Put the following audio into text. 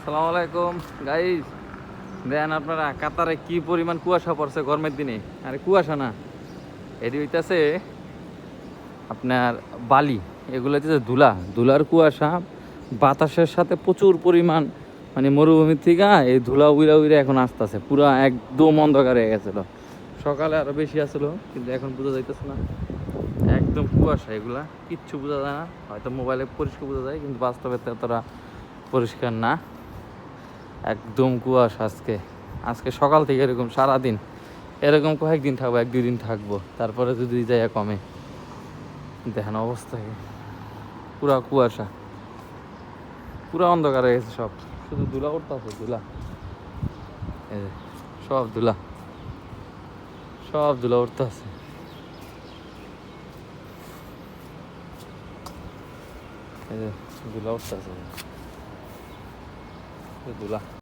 আসসালামু আলাইকুম গাইস। দেখেন আপনারা কাতারে কি পরিমাণ কুয়াশা পড়ছে গরমের দিনে। আরে কুয়াশা না, এটি হইতাছে আপনার বালি। এগুলো হচ্ছে ধুলা, ধুলার কুয়াশা। বাতাসের সাথে প্রচুর পরিমাণ মানে মরুভূমির থেকে এই ধুলা উইরা উইরা এখন আসতেছে, পুরা একদম অন্ধকার হয়ে গেছিলো। সকালে আরো বেশি আসলো, কিন্তু এখন বোঝা যাইতেছে না, একদম কুয়াশা। এগুলা কিচ্ছু বোঝা যায় না, হয়তো মোবাইলে পরিষ্কার বোঝা যায়, কিন্তু বাস্তবে এতটা পরিষ্কার না। একদম কুয়াশা আজকে। আজকে সকাল থেকে এরকম সারাদিন এরকম কয়েকদিন থাকবো, এক দুই দিন থাকবো, তারপরে যদি যাই কমে। দেখেন অবস্থা কি, পুরা কুয়াশা, পুরা অন্ধকার হয়ে গেছে সব। শুধু ধুলা উঠতেছে, ধুলা, এই যে সব ধুলা, সব ধুলা উঠতেছে। এই যে ধুলা উঠতেছে, ধুলা।